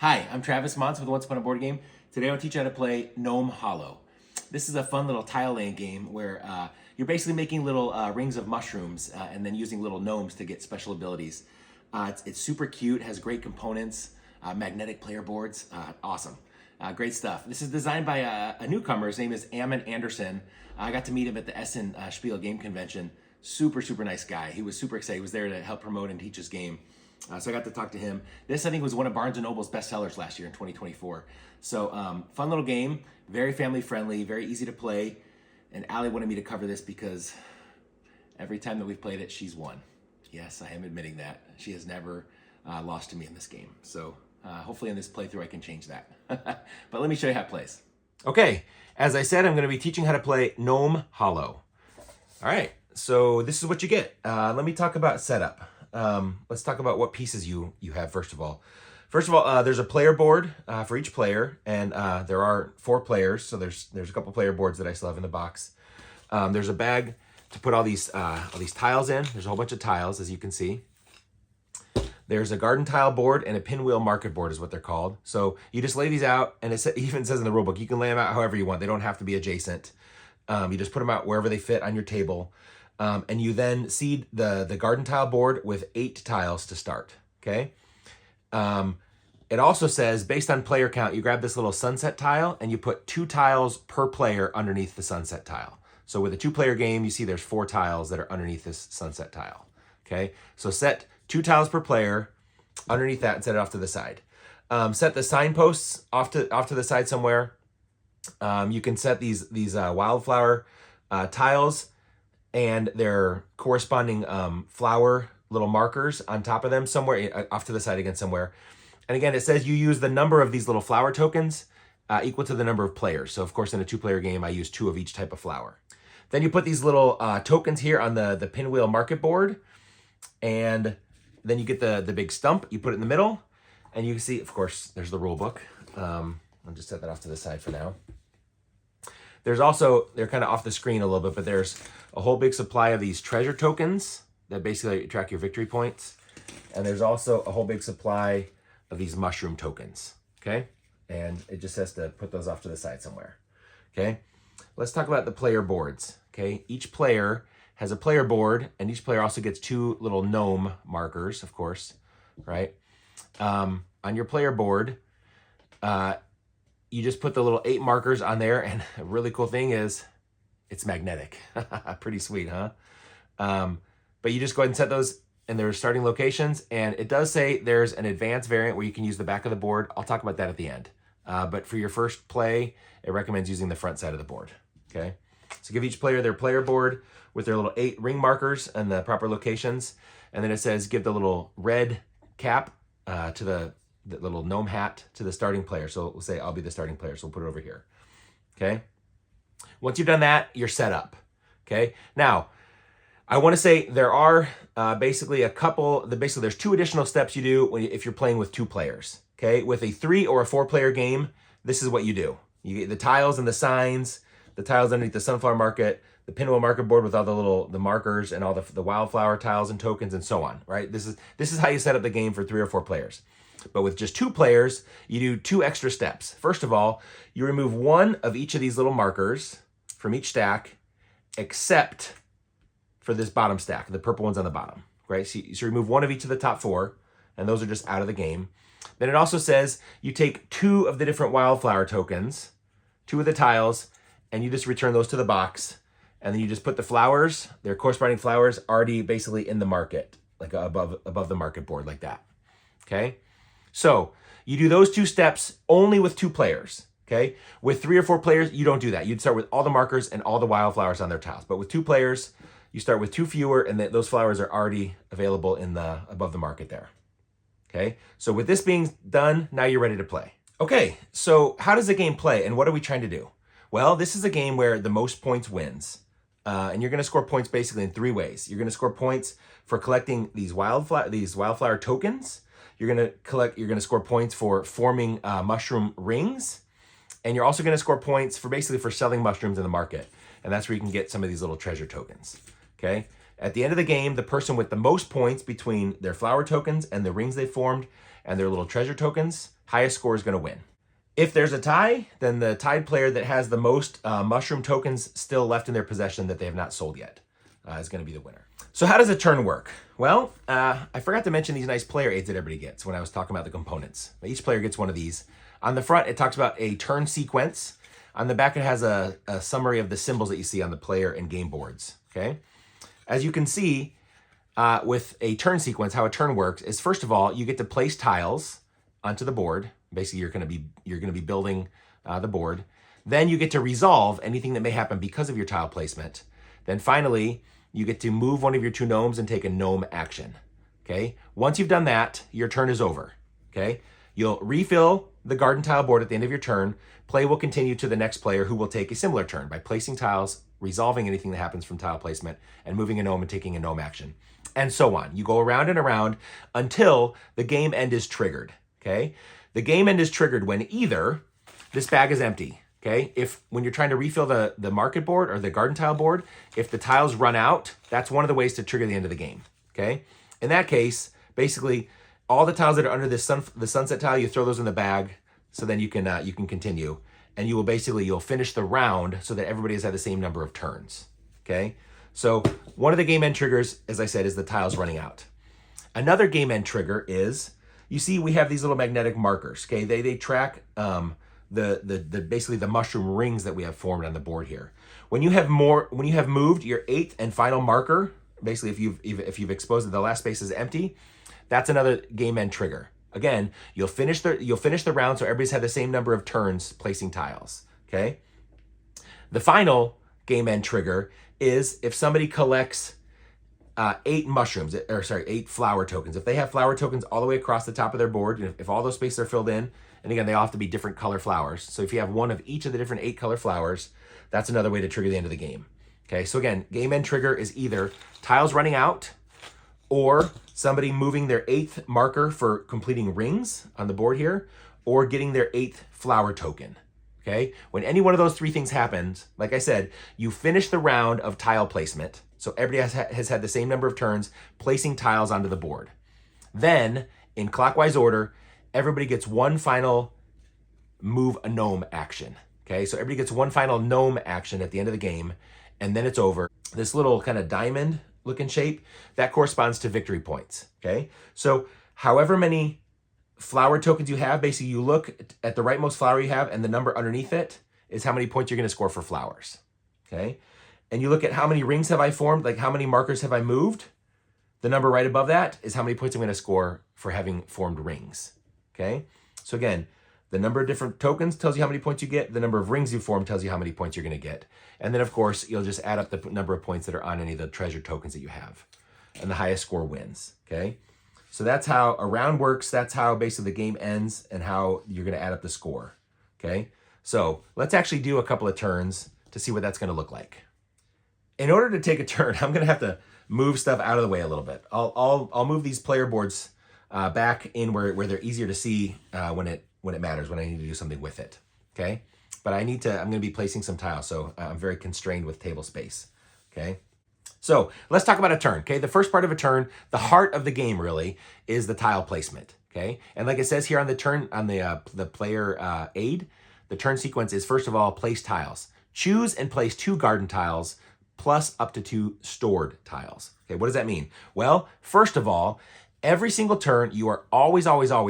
Hi, I'm Travis Montz with Once Upon a Board Game. Today I'll teach you how to play Gnome Hollow. This is a fun little tile laying game where you're basically making little rings of mushrooms and then using little gnomes to get special abilities. It's super cute, has great components, magnetic player boards, awesome. Great stuff. This is designed by a newcomer. His name is Ammon Anderson. I got to meet him at the Essen Spiel Game Convention. Super nice guy. He was super excited. He was there to help promote and teach his game. So I got to talk to him. This, I think, was one of Barnes & Noble's bestsellers last year in 2024. So fun little game, very family friendly, very easy to play. And Allie wanted me to cover this because every time that we've played it, she's won. Yes, I am admitting that. She has never lost to me in this game. So hopefully in this playthrough I can change that. But let me show you how it plays. Okay, as I said, I'm going to be teaching how to play Gnome Hollow. All right, so this is what you get. Let me talk about setup. Let's talk about what pieces you have first of all. There's a player board for each player, and there are 4 players, so there's a couple player boards that I still have in the box. There's a bag to put all these tiles in. There's a whole bunch of tiles, as you can see. There's a garden tile board and a pinwheel market board is what they're called. So you just lay these out, and it even says in the rulebook, you can lay them out however you want. They don't have to be adjacent. You just put them out wherever they fit on your table. And you then seed the garden tile board with 8 tiles to start, okay? It also says, based on player count, you grab this little sunset tile and you put 2 tiles per player underneath the sunset tile. So with a 2-player game, you see there's 4 tiles that are underneath this sunset tile, okay? So set 2 tiles per player underneath that and set it off to the side. Set the signposts off to the side somewhere. You can set these wildflower tiles and their corresponding flower little markers on top of them somewhere, off to the side again somewhere. And again, it says you use the number of these little flower tokens equal to the number of players. So of course, in a 2-player game, I use 2 of each type of flower. Then you put these little tokens here on the pinwheel market board. And then you get the big stump, you put it in the middle. And you can see, of course, there's the rule book. I'll just set that off to the side for now. There's also, they're kind of off the screen a little bit, but there's a whole big supply of these treasure tokens that basically track your victory points. And there's also a whole big supply of these mushroom tokens, okay? And it just has to put those off to the side somewhere, okay? Let's talk about the player boards, okay? Each player has a player board, and each player also gets 2 little gnome markers, of course, right? On your player board, you just put the little 8 markers on there, and a really cool thing is it's magnetic. Pretty sweet, huh? But you just go ahead and set those in their starting locations, and it does say there's an advanced variant where you can use the back of the board. I'll talk about that at the end. But for your first play, it recommends using the front side of the board, okay? So give each player their player board with their little 8 ring markers and the proper locations, and then it says give the little red cap to the little gnome hat to the starting player. So we'll say I'll be the starting player, so we'll put it over here, okay? Once you've done that, you're set up, okay? Now, I want to say there are basically there's 2 additional steps you do if you're playing with 2 players, okay? With a 3 or a 4-player game, this is what you do. You get the tiles and the signs, the tiles underneath the sunflower market, the pinwheel market board with all the markers and all the wildflower tiles and tokens and so on, right? This is how you set up the game for 3 or 4 players. But with just 2 players, you do 2 extra steps. First of all, you remove 1 of each of these little markers from each stack, except for this bottom stack, the purple ones on the bottom, right? So you remove 1 of each of the top 4, and those are just out of the game. Then it also says you take 2 of the different wildflower tokens, 2 of the tiles, and you just return those to the box. And then you just put the flowers, their corresponding flowers, already basically in the market, like above the market board like that, okay? So you do those 2 steps only with 2 players, okay? With 3 or 4 players, you don't do that. You'd start with all the markers and all the wildflowers on their tiles. But with 2 players, you start with 2 fewer, and those flowers are already available in above the market there, okay? So with this being done, now you're ready to play. Okay, so how does the game play, and what are we trying to do? Well, this is a game where the most points wins. And you're going to score points basically in 3 ways. You're going to score points for collecting these wildflower tokens. You're going to score points for forming mushroom rings, and you're also going to score points for selling mushrooms in the market. And that's where you can get some of these little treasure tokens. Okay. At the end of the game, the person with the most points between their flower tokens and the rings they formed and their little treasure tokens, highest score is going to win. If there's a tie, then the tied player that has the most mushroom tokens still left in their possession that they have not sold yet is going to be the winner. So how does a turn work? Well, I forgot to mention these nice player aids that everybody gets when I was talking about the components. Each player gets one of these. On the front, it talks about a turn sequence. On the back, it has a summary of the symbols that you see on the player and game boards, okay? As you can see, with a turn sequence, how a turn works is, first of all, you get to place tiles onto the board. Basically, you're going to be building the board. Then you get to resolve anything that may happen because of your tile placement. Then finally, you get to move one of your 2 gnomes and take a gnome action. Okay. Once you've done that, your turn is over. Okay. You'll refill the garden tile board at the end of your turn. Play will continue to the next player, who will take a similar turn by placing tiles, resolving anything that happens from tile placement, and moving a gnome and taking a gnome action, and so on. You go around and around until the game end is triggered. Okay. The game end is triggered when either this bag is empty. Okay. When you're trying to refill the market board or the garden tile board, if the tiles run out, that's one of the ways to trigger the end of the game. Okay. In that case, basically all the tiles that are under the sunset tile, you throw those in the bag, so then you can continue, and you'll finish the round so that everybody has had the same number of turns. Okay. So one of the game end triggers, as I said, is the tiles running out. Another game end trigger is, you see, we have these little magnetic markers. Okay, they track basically the mushroom rings that we have formed on the board here. When you have moved your 8th and final marker, basically if you've exposed it, the last space is empty, that's another game end trigger. Again, you'll finish the round so everybody's had the same number of turns placing tiles. Okay, the final game end trigger is if somebody collects 8 flower tokens. If they have flower tokens all the way across the top of their board, if all those spaces are filled in, and again, they all have to be different color flowers. So if you have one of each of the different 8 color flowers, that's another way to trigger the end of the game. Okay, so again, game end trigger is either tiles running out or somebody moving their 8th marker for completing rings on the board here, or getting their 8th flower token. Okay, when any one of those 3 things happens, like I said, you finish the round of tile placement. So everybody has had the same number of turns placing tiles onto the board. Then, in clockwise order, everybody gets one final move a gnome action. Okay, so everybody gets one final gnome action at the end of the game, and then it's over. This little kind of diamond looking shape, that corresponds to victory points. Okay, so however many flower tokens you have, basically you look at the rightmost flower you have, and the number underneath it is how many points you're going to score for flowers. Okay, and you look at how many rings have I formed, like how many markers have I moved. The number right above that is how many points I'm going to score for having formed rings. Okay, so again, the number of different tokens tells you how many points you get. The number of rings you form tells you how many points you're going to get. And then, of course, you'll just add up the number of points that are on any of the treasure tokens that you have. And the highest score wins. Okay, so that's how a round works. That's how basically the game ends and how you're going to add up the score. Okay, so let's actually do a couple of turns to see what that's going to look like. In order to take a turn, I'm going to have to move stuff out of the way a little bit. I'll move these player boards back in where they're easier to see when it matters, when I need to do something with it. Okay, but I'm going to be placing some tiles, so I'm very constrained with table space. Okay, so let's talk about a turn. Okay, the first part of a turn, the heart of the game really, is the tile placement. Okay, and like it says here on the turn, on the player aid, the turn sequence is, first of all, place tiles. Choose and place 2 garden tiles plus up to 2 stored tiles. Okay, what does that mean? Well, first of all, every single turn, you are always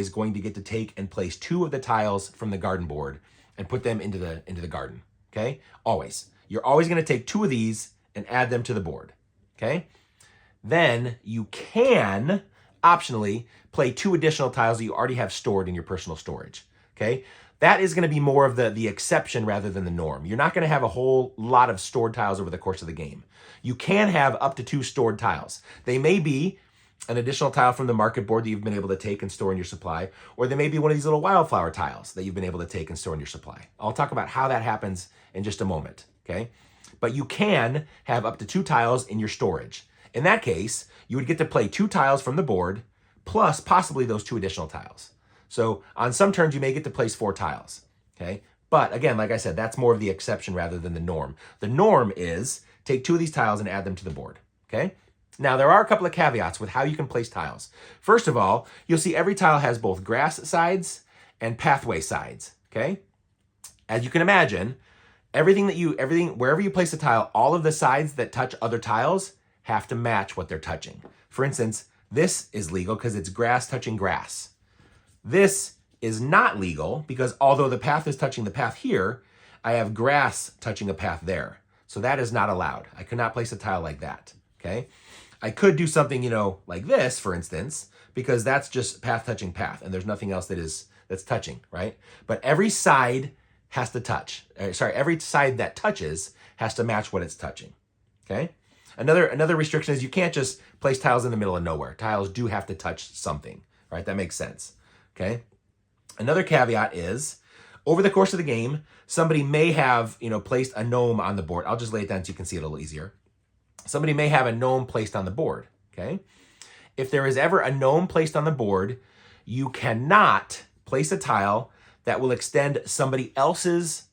going to get to take and place 2 of the tiles from the garden board and put them into the garden. Okay, always. You're always going to take 2 of these and add them to the board. Okay, then you can optionally play 2 additional tiles that you already have stored in your personal storage. Okay, that is going to be more of the exception rather than the norm. You're not going to have a whole lot of stored tiles over the course of the game. You can have up to 2 stored tiles. They may be an additional tile from the market board that you've been able to take and store in your supply, or they may be one of these little wildflower tiles that you've been able to take and store in your supply. I'll talk about how that happens in just a moment, okay? But you can have up to 2 tiles in your storage. In that case, you would get to play 2 tiles from the board, plus possibly those 2 additional tiles. So on some turns, you may get to place 4 tiles, okay? But again, like I said, that's more of the exception rather than the norm. The norm is take 2 of these tiles and add them to the board, okay? Now, there are a couple of caveats with how you can place tiles. First of all, you'll see every tile has both grass sides and pathway sides, okay? As you can imagine, wherever you place a tile, all of the sides that touch other tiles have to match what they're touching. For instance, this is legal because it's grass touching grass. This is not legal because although the path is touching the path here, I have grass touching a path there. So that is not allowed. I could not place a tile like that, okay? I could do something, like this, for instance, because that's just path touching path and there's nothing else that's touching, right? But every side has to touch. Every side that touches has to match what it's touching, okay? Another restriction is you can't just place tiles in the middle of nowhere. Tiles do have to touch something, right? That makes sense, okay? Another caveat is, over the course of the game, somebody may have, placed a gnome on the board. I'll just lay it down so you can see it a little easier. Somebody may have a gnome placed on the board, okay? If there is ever a gnome placed on the board, you cannot place a tile that will extend somebody else's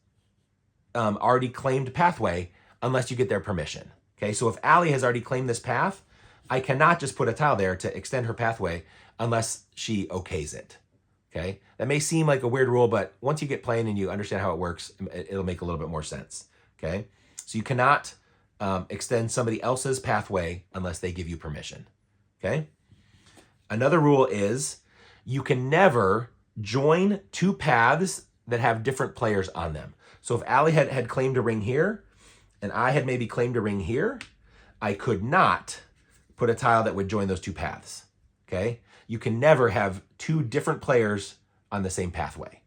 already claimed pathway unless you get their permission, okay? So if Allie has already claimed this path, I cannot just put a tile there to extend her pathway unless she okays it, okay? That may seem like a weird rule, but once you get playing and you understand how it works, it'll make a little bit more sense, okay? So you cannot extend somebody else's pathway unless they give you permission, okay? Another rule is you can never join two paths that have different players on them. So if Allie had claimed a ring here and I had maybe claimed a ring here, I could not put a tile that would join those two paths, okay? You can never have two different players on the same pathway,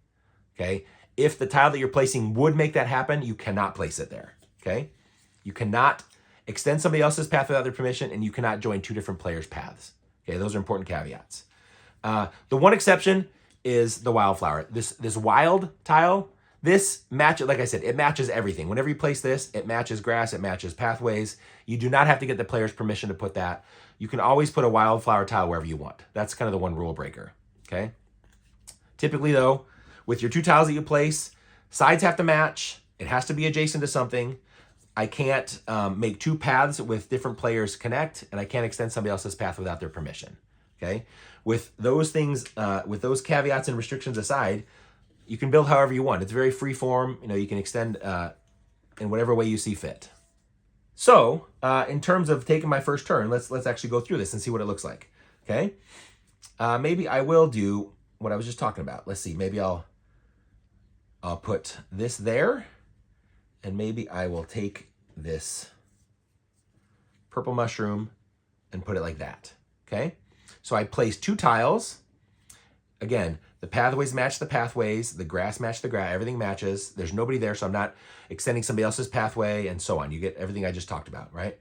okay? If the tile that you're placing would make that happen, you cannot place it there, okay? You cannot extend somebody else's path without their permission, and you cannot join two different players' paths, okay? Those are important caveats. The one exception is the wildflower. This wild tile, this matches, like I said, it matches everything. Whenever you place this, it matches grass, it matches pathways. You do not have to get the player's permission to put that. You can always put a wildflower tile wherever you want. That's kind of the one rule breaker, okay? Typically though, with your two tiles that you place, sides have to match. It has to be adjacent to something. I can't make two paths with different players connect, and I can't extend somebody else's path without their permission, okay? With those things, with those caveats and restrictions aside, you can build however you want. It's very free form. You can extend in whatever way you see fit. So, in terms of taking my first turn, let's actually go through this and see what it looks like, okay? Maybe I will do what I was just talking about. Let's see, maybe I'll put this there, and maybe I will take this purple mushroom and put it like that, okay? So I place two tiles. Again, the pathways match the pathways, the grass match the grass, everything matches. There's nobody there, so I'm not extending somebody else's pathway and so on. You get everything I just talked about, right?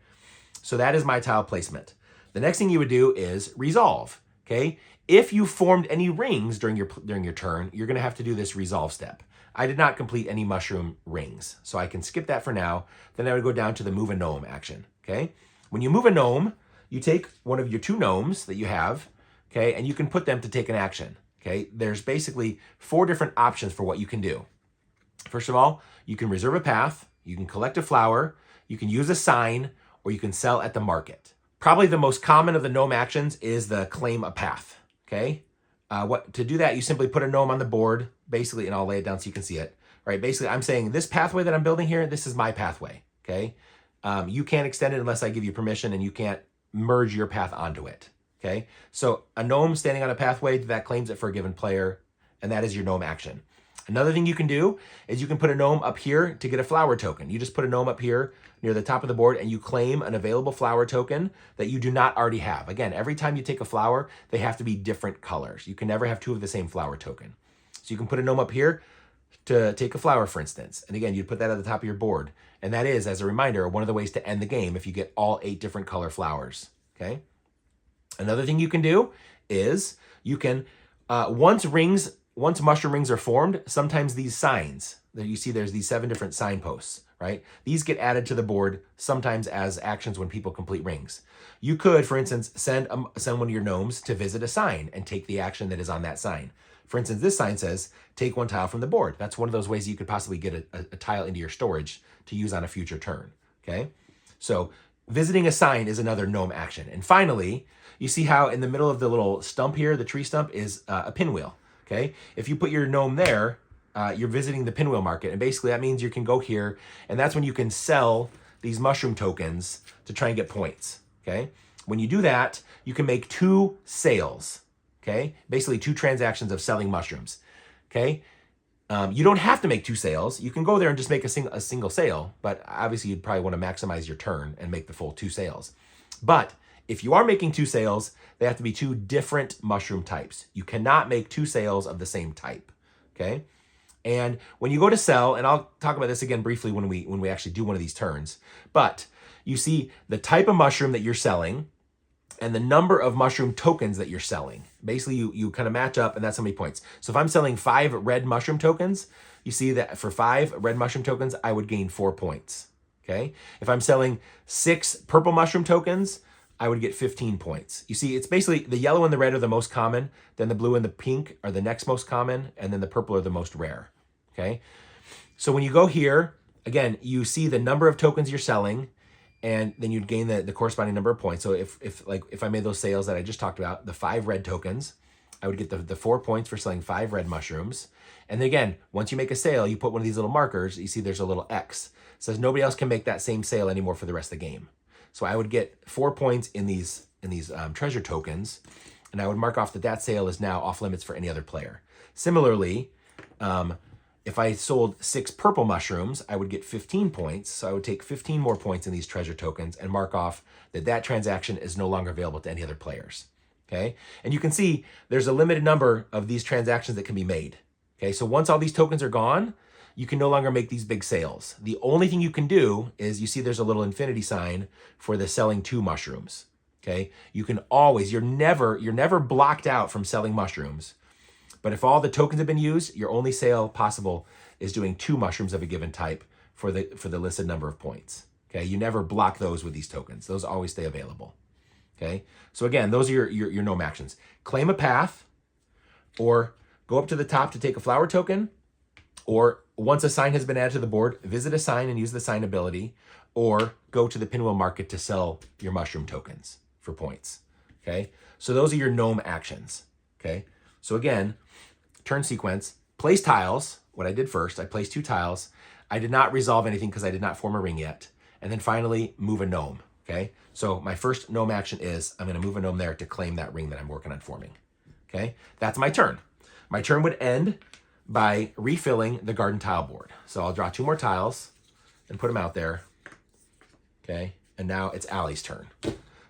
So that is my tile placement. The next thing you would do is resolve, okay? If you formed any rings during your turn, you're gonna have to do this resolve step. I did not complete any mushroom rings, so I can skip that for now. Then I would go down to the move a gnome action, okay? When you move a gnome, you take one of your two gnomes that you have, okay, and you can put them to take an action, okay? There's basically 4 different options for what you can do. First of all, you can reserve a path, you can collect a flower, you can use a sign, or you can sell at the market. Probably the most common of the gnome actions is the claim a path, okay? To do that, you simply put a gnome on the board, basically, and I'll lay it down so you can see it, right? Basically, I'm saying this pathway that I'm building here, this is my pathway, okay? You can't extend it unless I give you permission, and you can't merge your path onto it, okay? So a gnome standing on a pathway, that claims it for a given player, and that is your gnome action. Another thing you can do is you can put a gnome up here to get a flower token. You just put a gnome up here near the top of the board and you claim an available flower token that you do not already have. Again, every time you take a flower, they have to be different colors. You can never have 2 of the same flower token. So you can put a gnome up here to take a flower, for instance. And again, you put that at the top of your board. And that is, as a reminder, one of the ways to end the game if you get all 8 different color flowers, okay? Another thing you can do is you can, once mushroom rings are formed, sometimes these signs that you see, there's these 7 different signposts, right? These get added to the board sometimes as actions when people complete rings. You could, for instance, send one of your gnomes to visit a sign and take the action that is on that sign. For instance, this sign says, take 1 tile from the board. That's one of those ways you could possibly get a tile into your storage to use on a future turn, okay? So visiting a sign is another gnome action. And finally, you see how in the middle of the little stump here, the tree stump, is a pinwheel. okay? If you put your gnome there, you're visiting the pinwheel market. And basically that means you can go here, and that's when you can sell these mushroom tokens to try and get points, okay? When you do that, you can make 2 sales, okay? Basically 2 transactions of selling mushrooms, okay? You don't have to make 2 sales. You can go there and just make a single sale, but obviously you'd probably want to maximize your turn and make the full 2 sales. But if you are making 2 sales, they have to be 2 different mushroom types. You cannot make 2 sales of the same type, okay? And when you go to sell, and I'll talk about this again briefly when we actually do one of these turns, but you see the type of mushroom that you're selling and the number of mushroom tokens that you're selling. Basically, you kind of match up, and that's how many points. So if I'm selling 5 red mushroom tokens, you see that for 5 red mushroom tokens, I would gain 4 points, okay? If I'm selling 6 purple mushroom tokens, I would get 15 points. You see, it's basically the yellow and the red are the most common, then the blue and the pink are the next most common, and then the purple are the most rare, okay? So when you go here, again, you see the number of tokens you're selling, and then you'd gain the corresponding number of points. So if I made those sales that I just talked about, the 5 red tokens, I would get the 4 points for selling 5 red mushrooms. And then again, once you make a sale, you put one of these little markers, you see there's a little X. It says nobody else can make that same sale anymore for the rest of the game. So I would get 4 points in these treasure tokens, and I would mark off that sale is now off limits for any other player. Similarly, if I sold 6 purple mushrooms, I would get 15 points. So I would take 15 more points in these treasure tokens and mark off that transaction is no longer available to any other players. Okay, and you can see there's a limited number of these transactions that can be made. Okay, so once all these tokens are gone, you can no longer make these big sales. The only thing you can do is you see there's a little infinity sign for the selling 2 mushrooms. Okay, you can always, you're never blocked out from selling mushrooms. But if all the tokens have been used, your only sale possible is doing 2 mushrooms of a given type for the listed number of points. Okay, you never block those with these tokens. Those always stay available. Okay, so again, those are your gnome actions. Claim a path, or go up to the top to take a flower token, or once a sign has been added to the board, visit a sign and use the sign ability, or go to the pinwheel market to sell your mushroom tokens for points. Okay, so those are your gnome actions. Okay, so again, turn sequence, place tiles. What I did first, I placed 2 tiles. I did not resolve anything because I did not form a ring yet. And then finally, move a gnome. Okay, so my first gnome action is I'm going to move a gnome there to claim that ring that I'm working on forming. Okay, that's my turn. My turn would end by refilling the garden tile board. So I'll draw 2 more tiles and put them out there. Okay, and now it's Allie's turn.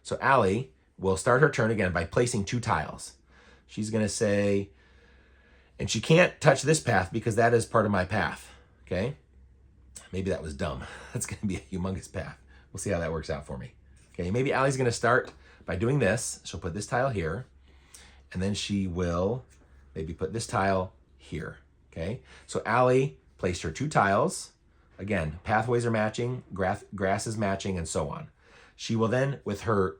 So Allie will start her turn again by placing 2 tiles. She's going to say, and she can't touch this path because that is part of my path. Okay, maybe that was dumb. That's going to be a humongous path. We'll see how that works out for me. Okay, maybe Allie's going to start by doing this. She'll put this tile here, and then she will maybe put this tile here. Okay, so Allie placed her 2 tiles. Again, pathways are matching, grass is matching, and so on. She will then, with her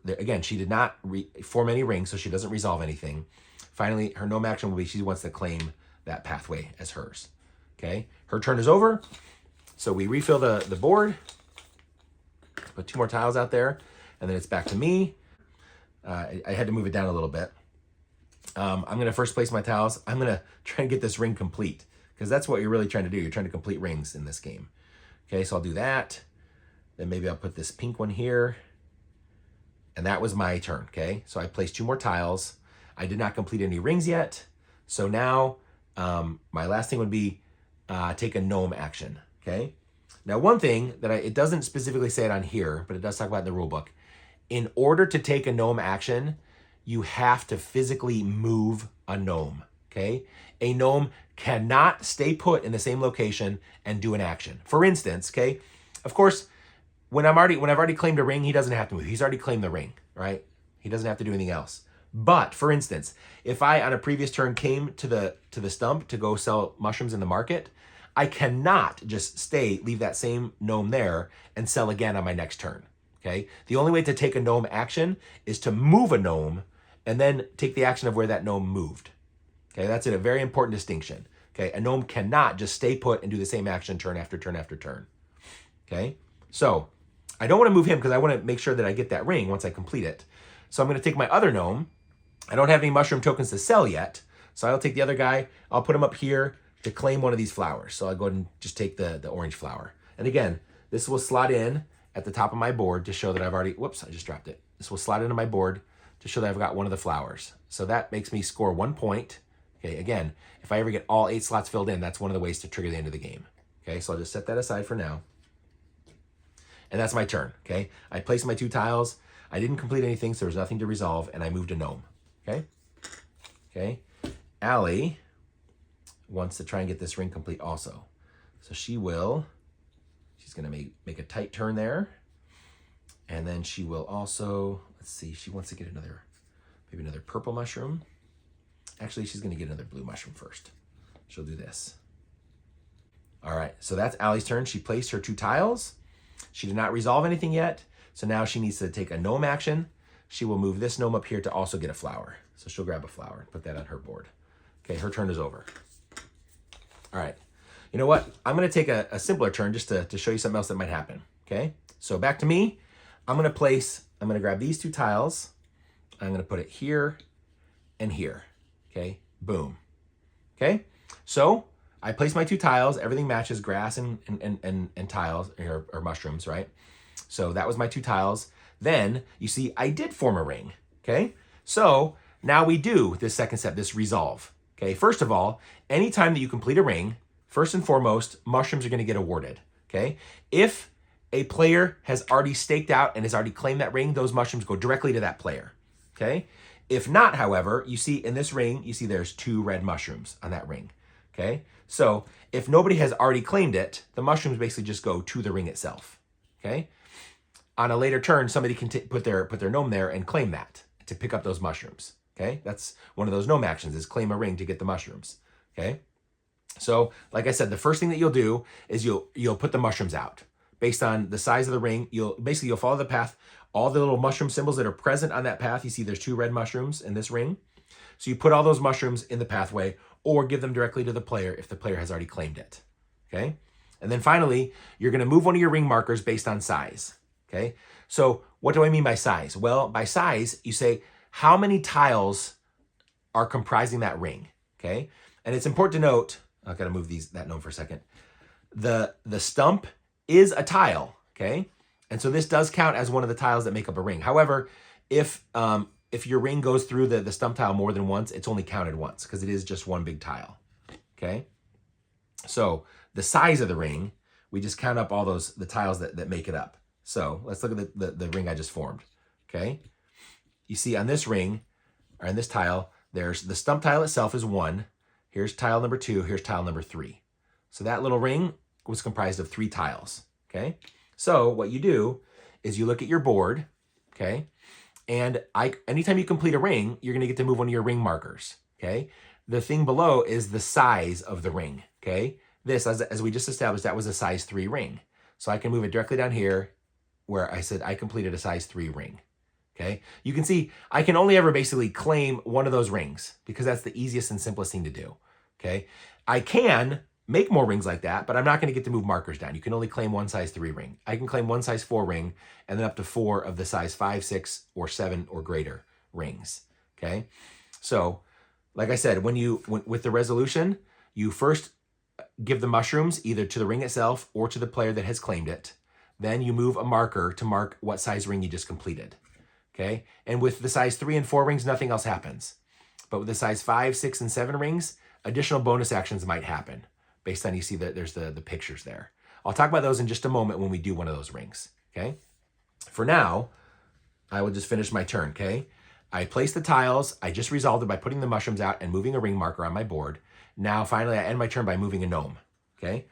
again, she did not form any rings, so she doesn't resolve anything. Finally, her gnome action will be she wants to claim that pathway as hers. Okay, her turn is over. So we refill the board, put 2 more tiles out there, and then it's back to me. I had to move it down a little bit. I'm going to first place my tiles. I'm going to try and get this ring complete because that's what you're really trying to do. You're trying to complete rings in this game. Okay, so I'll do that. Then maybe I'll put this pink one here. And that was my turn, okay? So I placed 2 more tiles. I did not complete any rings yet. So now my last thing would be take a gnome action, okay? Now one thing that it doesn't specifically say it on here, but it does talk about in the rule book. In order to take a gnome action, you have to physically move a gnome, okay? A gnome cannot stay put in the same location and do an action. For instance, okay, of course, when I've already claimed a ring, he doesn't have to move. He's already claimed the ring, right? He doesn't have to do anything else. But for instance, if I on a previous turn came to the stump to go sell mushrooms in the market, I cannot just leave that same gnome there and sell again on my next turn. Okay? The only way to take a gnome action is to move a gnome and then take the action of where that gnome moved. Okay, that's a very important distinction. Okay, a gnome cannot just stay put and do the same action turn after turn after turn. Okay, so I don't want to move him because I want to make sure that I get that ring once I complete it. So I'm going to take my other gnome. I don't have any mushroom tokens to sell yet, So I'll take the other guy, I'll put him up here to claim one of these flowers. So I'll go ahead and just take the orange flower. And again, this will slot in at the top of my board to show that I've already, whoops, I just dropped it. This will slide into my board to show that I've got one of the flowers. So that makes me score 1 point. Okay, again, if I ever get all 8 slots filled in, that's one of the ways to trigger the end of the game. Okay, so I'll just set that aside for now. And that's my turn, okay? I placed my 2 tiles. I didn't complete anything, so there's nothing to resolve, and I moved a gnome, okay? Okay, Allie wants to try and get this ring complete also. So she's gonna make a tight turn there. And then she will also, let's see, she wants to get maybe another purple mushroom. Actually, she's gonna get another blue mushroom first. She'll do this. All right, so that's Allie's turn. She placed her 2 tiles. She did not resolve anything yet. So now she needs to take a gnome action. She will move this gnome up here to also get a flower. So she'll grab a flower and put that on her board. Okay, her turn is over. All right, you know what? I'm gonna take a simpler turn just to show you something else that might happen, okay? So back to me. I'm gonna grab these 2 tiles. I'm gonna put it here and here, okay? Boom, okay? So I place my 2 tiles. Everything matches grass and tiles or mushrooms, right? So that was my 2 tiles. Then you see I did form a ring, okay? So now we do this second step, this resolve, okay? First of all, anytime that you complete a ring, first and foremost, mushrooms are gonna get awarded, okay? If a player has already staked out and has already claimed that ring, those mushrooms go directly to that player, okay? If not, however, you see in this ring, you see there's 2 red mushrooms on that ring, okay? So if nobody has already claimed it, the mushrooms basically just go to the ring itself, okay? On a later turn, somebody can put their gnome there and claim that to pick up those mushrooms, okay? That's one of those gnome actions, is claim a ring to get the mushrooms, okay? So like I said, the first thing that you'll do is you'll put the mushrooms out. Based on the size of the ring, you'll follow the path. All the little mushroom symbols that are present on that path, you see there's 2 red mushrooms in this ring. So you put all those mushrooms in the pathway or give them directly to the player if the player has already claimed it, okay? And then finally, you're gonna move one of your ring markers based on size, okay? So what do I mean by size? Well, by size, you say how many tiles are comprising that ring, okay? And it's important to note, I've gotta move that gnome for a second. The stump is a tile, okay? And so this does count as one of the tiles that make up a ring. However, if your ring goes through the stump tile more than once, it's only counted once because it is just one big tile, okay? So the size of the ring, we just count up all the tiles that make it up. So let's look at the ring I just formed, okay? You see on this ring, or in this tile, there's the stump tile itself is 1. Here's tile number 2, here's tile number 3. So that little ring was comprised of 3 tiles, okay? So what you do is you look at your board, okay? And anytime you complete a ring, you're gonna get to move one of your ring markers, okay? The thing below is the size of the ring, okay? This, as we just established, that was a size 3 ring. So I can move it directly down here where I said I completed a size 3 ring, okay? You can see I can only ever basically claim one of those rings because that's the easiest and simplest thing to do, okay? I can make more rings like that, but I'm not gonna get to move markers down. You can only claim one size 3 ring. I can claim one size 4 ring and then up to 4 of the size 5, 6, or 7 or greater rings, okay? So, like I said, with the resolution, you first give the mushrooms either to the ring itself or to the player that has claimed it. Then you move a marker to mark what size ring you just completed, okay? And with the size 3 and 4 rings, nothing else happens. But with the size 5, 6, and 7 rings, additional bonus actions might happen based on, you see that there's the pictures there. I'll talk about those in just a moment when we do one of those rings, okay? For now, I will just finish my turn, okay? I placed the tiles, I just resolved it by putting the mushrooms out and moving a ring marker on my board. Now, finally, I end my turn by moving a gnome, okay?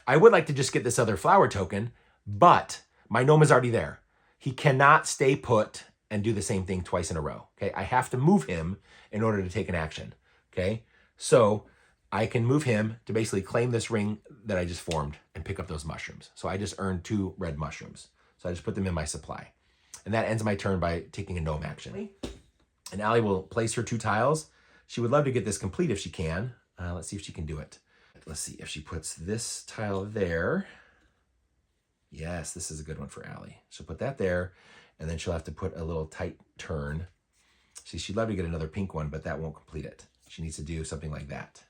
I would like to just get this other flower token, but my gnome is already there. He cannot stay put and do the same thing twice in a row, okay? I have to move him in order to take an action, okay? So I can move him to basically claim this ring that I just formed and pick up those mushrooms. So I just earned 2 red mushrooms. So I just put them in my supply. And that ends my turn by taking a gnome action. And Allie will place her 2 tiles. She would love to get this complete if she can. Let's see if she can do it. Let's see if she puts this tile there. Yes, this is a good one for Allie. She'll put that there, and then she'll have to put a little tight turn. See, she'd love to get another pink one, but that won't complete it. She needs to do something like that.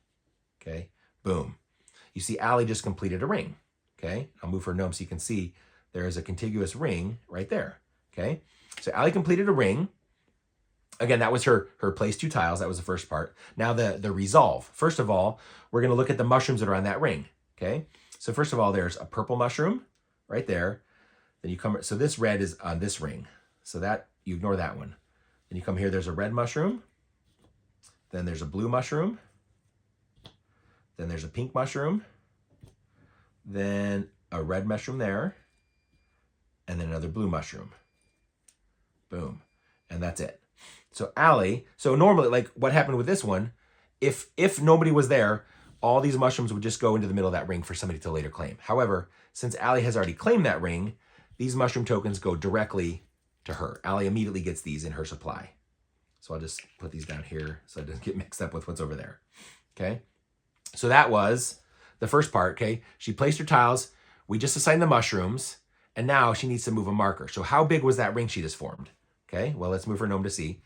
Okay, boom. You see Allie just completed a ring. Okay, I'll move her gnome so you can see there is a contiguous ring right there. Okay, so Allie completed a ring. Again, that was her place 2 tiles. That was the first part. Now the resolve. First of all, we're going to look at the mushrooms that are on that ring. Okay, so first of all, there's a purple mushroom right there. Then you come, so this red is on this ring. So that, you ignore that one. Then you come here, there's a red mushroom. Then there's a blue mushroom. Then there's a pink mushroom. Then a red mushroom there. And then another blue mushroom. Boom. And that's it. So Allie, so normally, like what happened with this one, if nobody was there, all these mushrooms would just go into the middle of that ring for somebody to later claim. However, since Allie has already claimed that ring, these mushroom tokens go directly to her. Allie immediately gets these in her supply. So I'll just put these down here so it doesn't get mixed up with what's over there. Okay. So that was the first part. Okay. She placed her tiles. We just assigned the mushrooms and now she needs to move a marker. So how big was that ring she just formed? Okay. Well, let's move her gnome to see.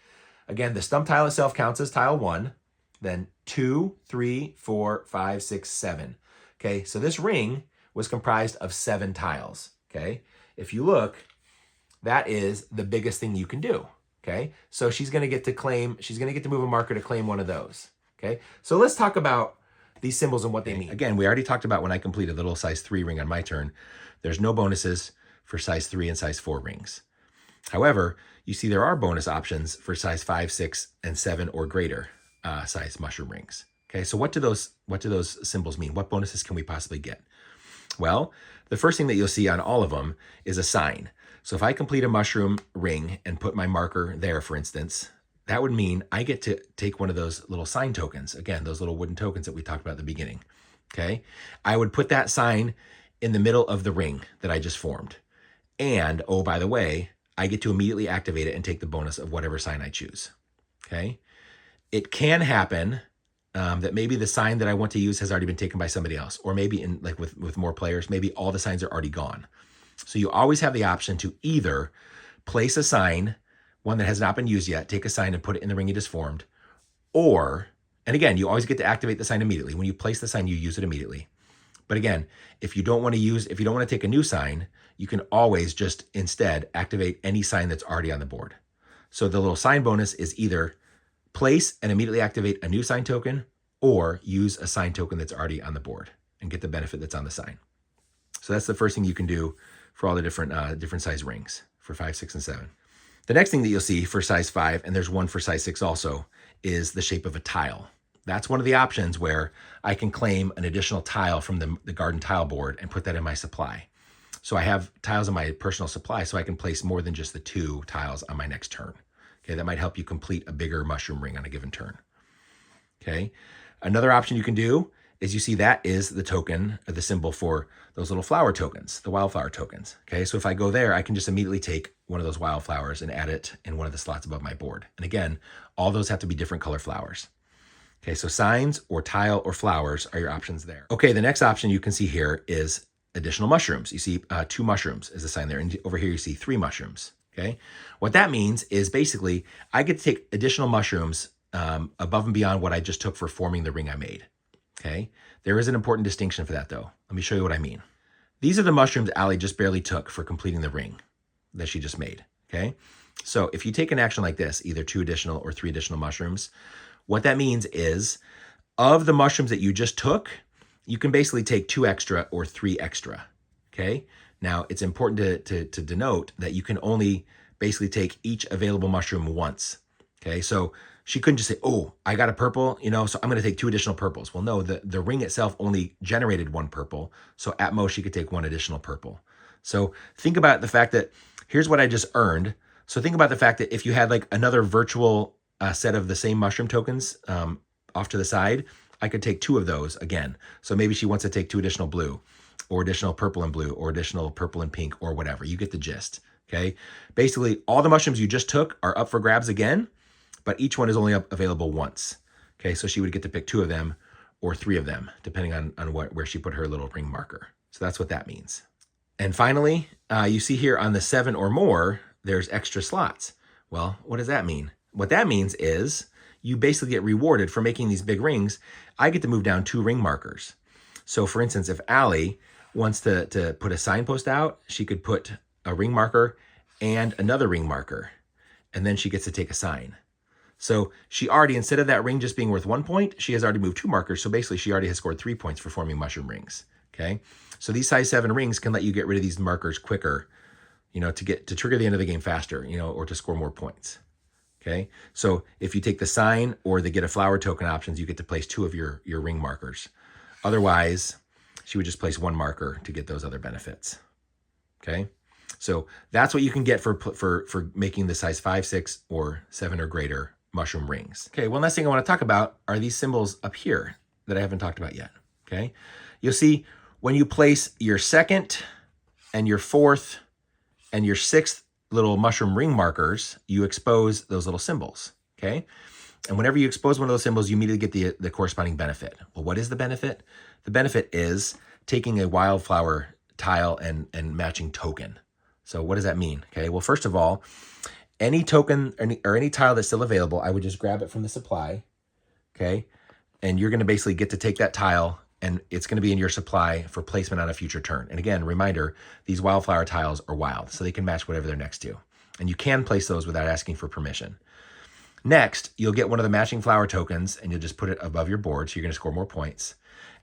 Again, the stump tile itself counts as tile 1, then 2, 3, 4, 5, 6, 7. Okay. So this ring was comprised of 7 tiles. Okay. If you look, that is the biggest thing you can do. Okay, so she's going to get to claim, she's going to get to move a marker to claim one of those. Okay, so let's talk about these symbols and what they mean. Again, we already talked about when I completed the little size 3 ring on my turn. There's no bonuses for size 3 and size 4 rings. However, you see there are bonus options for size 5, 6, and 7 or greater size mushroom rings. Okay, so what do those symbols mean? What bonuses can we possibly get? Well, the first thing that you'll see on all of them is a sign. So if I complete a mushroom ring and put my marker there, for instance, that would mean I get to take one of those little sign tokens. Again, those little wooden tokens that we talked about at the beginning. Okay. I would put that sign in the middle of the ring that I just formed. And, oh, by the way, I get to immediately activate it and take the bonus of whatever sign I choose. Okay. It can happen that maybe the sign that I want to use has already been taken by somebody else, or maybe in like with more players, maybe all the signs are already gone. So you always have the option to either place a sign, one that has not been used yet, take a sign and put it in the ring you just formed, or, and again, you always get to activate the sign immediately. When you place the sign, you use it immediately. But again, if you don't want to take a new sign, you can always just instead activate any sign that's already on the board. So the little sign bonus is either place and immediately activate a new sign token, or use a sign token that's already on the board and get the benefit that's on the sign. So that's the first thing you can do for all the different size rings for 5, 6, and 7. The next thing that you'll see for size 5, and there's one for size 6 also, is the shape of a tile. That's one of the options where I can claim an additional tile from the garden tile board and put that in my supply. So I have tiles in my personal supply, so I can place more than just the 2 tiles on my next turn. Okay, that might help you complete a bigger mushroom ring on a given turn. Okay, another option you can do is, you see that is the token, or the symbol for those little flower tokens, the wildflower tokens. Okay, so if I go there, I can just immediately take one of those wildflowers and add it in one of the slots above my board. And again, all those have to be different color flowers. Okay, so signs or tile or flowers are your options there. Okay, the next option you can see here is additional mushrooms. You see 2 mushrooms is a sign there. And over here you see 3 mushrooms. Okay, what that means is basically I get to take additional mushrooms above and beyond what I just took for forming the ring I made. Okay, there is an important distinction for that though. Let me show you what I mean. These are the mushrooms Allie just barely took for completing the ring that she just made. Okay, so if you take an action like this, either 2 additional or 3 additional mushrooms, what that means is, of the mushrooms that you just took, you can basically take 2 extra or 3 extra. Okay, now it's important to denote that you can only basically take each available mushroom once. Okay, so she couldn't just say, oh, I got a purple, so I'm going to take 2 additional purples. Well, no, the ring itself only generated 1 purple. So at most, she could take 1 additional purple. So think about the fact that here's what I just earned. So think about the fact that if you had like another virtual set of the same mushroom tokens off to the side, I could take 2 of those again. So maybe she wants to take 2 additional blue, or additional purple and blue, or additional purple and pink, or whatever. You get the gist. Okay. Basically, all the mushrooms you just took are up for grabs again, but each one is only available once. Okay, so she would get to pick 2 of them or 3 of them, depending on where she put her little ring marker. So that's what that means. And finally, you see here on the 7 or more, there's extra slots. Well, what does that mean? What that means is you basically get rewarded for making these big rings. I get to move down 2 ring markers. So for instance, if Allie wants to put a signpost out, she could put a ring marker and another ring marker, and then she gets to take a sign. So she already, instead of that ring just being worth 1 point, she has already moved 2 markers. So basically she already has scored 3 points for forming mushroom rings. Okay. So these size 7 rings can let you get rid of these markers quicker, to trigger the end of the game faster, or to score more points. Okay. So if you take the sign or the get a flower token options, you get to place 2 of your ring markers. Otherwise, she would just place 1 marker to get those other benefits. Okay. So that's what you can get for making the size 5, 6, or 7 or greater mushroom rings. Okay, one last thing I want to talk about are these symbols up here that I haven't talked about yet. Okay, you'll see when you place your 2nd and your 4th and your 6th little mushroom ring markers, you expose those little symbols. Okay, and whenever you expose one of those symbols, you immediately get the corresponding benefit. Well, what is the benefit? The benefit is taking a wildflower tile and matching token. So what does that mean? Okay, well, first of all, any token or any tile that's still available, I would just grab it from the supply, okay? And you're going to basically get to take that tile, and it's going to be in your supply for placement on a future turn. And again, reminder, these wildflower tiles are wild, so they can match whatever they're next to. And you can place those without asking for permission. Next, you'll get one of the matching flower tokens, and you'll just put it above your board, so you're going to score more points.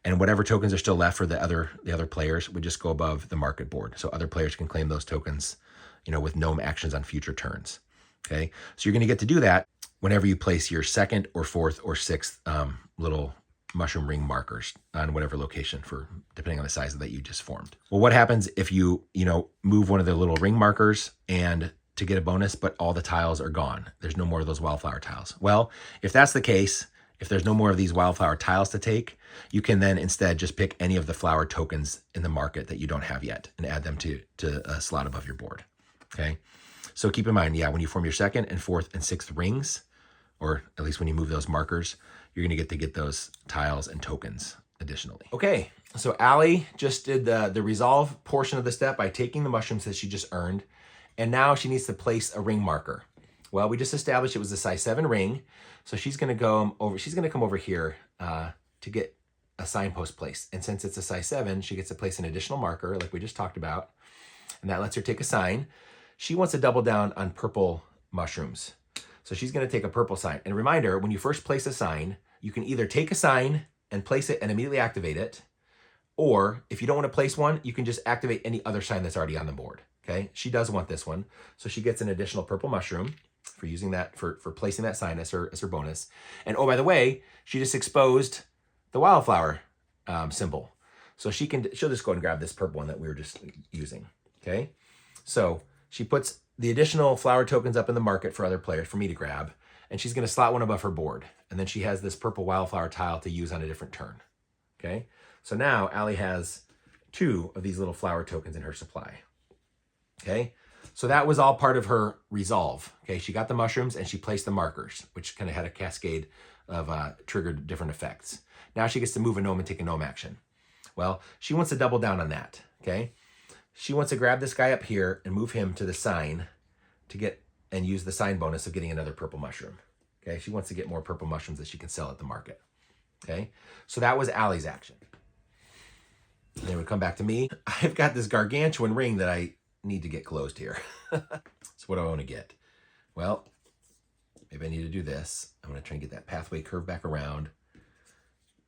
And whatever tokens are still left for the other players would just go above the market board. So other players can claim those tokens, with gnome actions on future turns. Okay, so you're going to get to do that whenever you place your 2nd or 4th or 6th little mushroom ring markers on whatever location, depending on the size that you just formed. Well, what happens if you move one of the little ring markers and to get a bonus, but all the tiles are gone? There's no more of those wildflower tiles. Well, if that's the case, if there's no more of these wildflower tiles to take, you can then instead just pick any of the flower tokens in the market that you don't have yet and add them to a slot above your board. Okay, so keep in mind, when you form your 2nd and 4th and 6th rings, or at least when you move those markers, you're going to get those tiles and tokens additionally. Okay, so Allie just did the resolve portion of the step by taking the mushrooms that she just earned, and now she needs to place a ring marker. Well, we just established it was a size 7 ring, so she's going to come over here to get a signpost placed. And since it's a size 7, she gets to place an additional marker like we just talked about, and that lets her take a sign. She wants to double down on purple mushrooms. So she's going to take a purple sign. And a reminder, when you first place a sign, you can either take a sign and place it and immediately activate it, or if you don't want to place one, you can just activate any other sign that's already on the board. Okay, she does want this one, so she gets an additional purple mushroom for using that, for placing that sign as her bonus. And oh, by the way, she just exposed the wildflower symbol. So she'll just go and grab this purple one that we were just using. Okay, so she puts the additional flower tokens up in the market for other players, for me to grab, and she's going to slot one above her board. And then she has this purple wildflower tile to use on a different turn. Okay, so now Allie has 2 of these little flower tokens in her supply. Okay, so that was all part of her resolve. Okay, she got the mushrooms and she placed the markers, which kind of had a cascade of triggered different effects. Now she gets to move a gnome and take a gnome action. Well, she wants to double down on that. Okay, she wants to grab this guy up here and move him to the sign to get and use the sign bonus of getting another purple mushroom. Okay, she wants to get more purple mushrooms that she can sell at the market. Okay, so that was Allie's action. And then we come back to me. I've got this gargantuan ring that I need to get closed here. So what do I want to get? Well, maybe I need to do this. I'm going to try and get that pathway curve back around.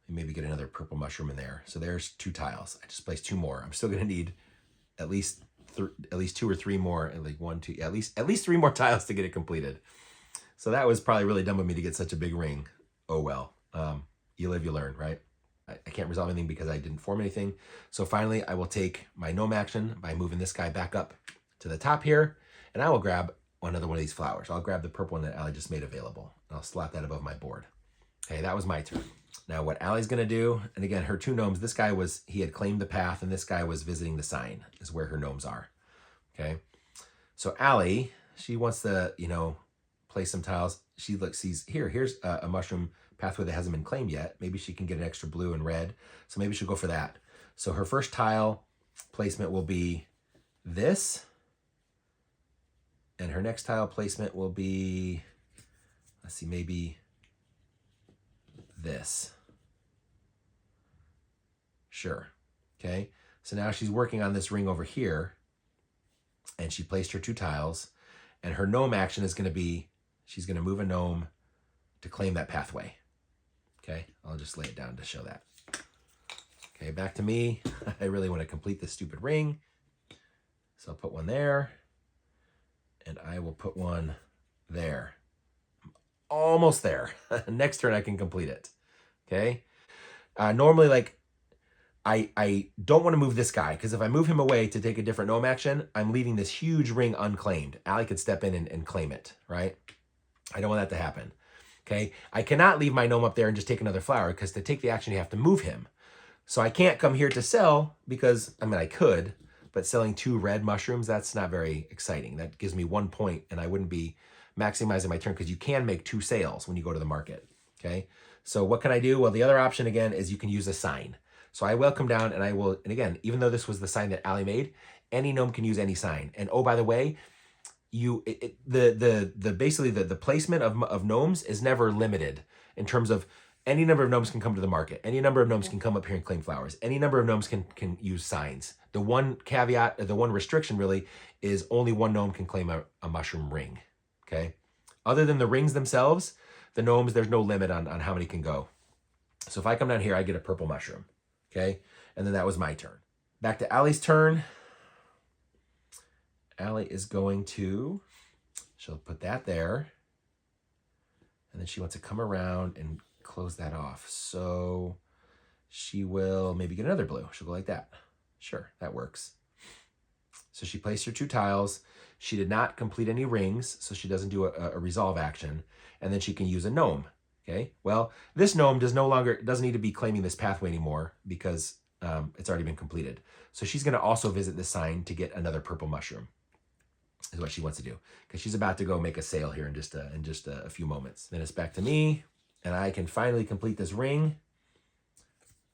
And maybe get another purple mushroom in there. So there's 2 tiles. I just placed 2 more. I'm still going to need at least 2 or 3 more, and like 1, 2, at least 3 more tiles to get it completed. So that was probably really dumb of me to get such a big ring. Oh well. You live, you learn, right? I can't resolve anything because I didn't form anything. So finally, I will take my gnome action by moving this guy back up to the top here, and I will grab another one of these flowers. I'll grab the purple one that Allie just made available. I'll slap that above my board. Okay, that was my turn. Now what Allie's going to do, and again, her 2 gnomes, this guy he had claimed the path, and this guy was visiting the sign, is where her gnomes are. Okay, so Allie, she wants to, place some tiles. She sees, here's a mushroom pathway that hasn't been claimed yet. Maybe she can get an extra blue and red. So maybe she'll go for that. So her first tile placement will be this. And her next tile placement will be, let's see, maybe this. Sure. Okay. So now she's working on this ring over here, and she placed her 2 tiles, and her gnome action is going to be, she's going to move a gnome to claim that pathway. Okay. I'll just lay it down to show that. Okay. Back to me. I really want to complete this stupid ring. So I'll put one there, and I will put one there. Almost there. Next turn I can complete it. Okay. Normally, like, I don't want to move this guy, because if I move him away to take a different gnome action, I'm leaving this huge ring unclaimed. Allie could step in and claim it, right? I don't want that to happen. Okay. I cannot leave my gnome up there and just take another flower, because to take the action, you have to move him. So I can't come here to sell, because, I mean, I could, but selling 2 red mushrooms, that's not very exciting. That gives me 1 point, and I wouldn't be maximizing my turn, because you can make 2 sales when you go to the market. Okay. So what can I do? Well, the other option again is you can use a sign. So I will come down and I will, and again, even though this was the sign that Allie made, any gnome can use any sign. And oh, by the way, basically the placement of gnomes is never limited in terms of any number of gnomes can come to the market. Any number of gnomes can come up here and claim flowers. Any number of gnomes can use signs. The one caveat, the one restriction really, is only 1 gnome can claim a mushroom ring. Okay. Other than the rings themselves, the gnomes, there's no limit on how many can go. So if I come down here, I get a purple mushroom. Okay. And then that was my turn. Back to Allie's turn. Allie is going to, she'll put that there. And then she wants to come around and close that off. So she will maybe get another blue. She'll go like that. Sure, that works. So she placed her 2 tiles. She did not complete any rings, so she doesn't do a resolve action. And then she can use a gnome. Okay, well, this gnome doesn't need to be claiming this pathway anymore, because it's already been completed. So she's going to also visit this sign to get another purple mushroom, is what she wants to do, because she's about to go make a sale here in just a few moments. Then it's back to me, and I can finally complete this ring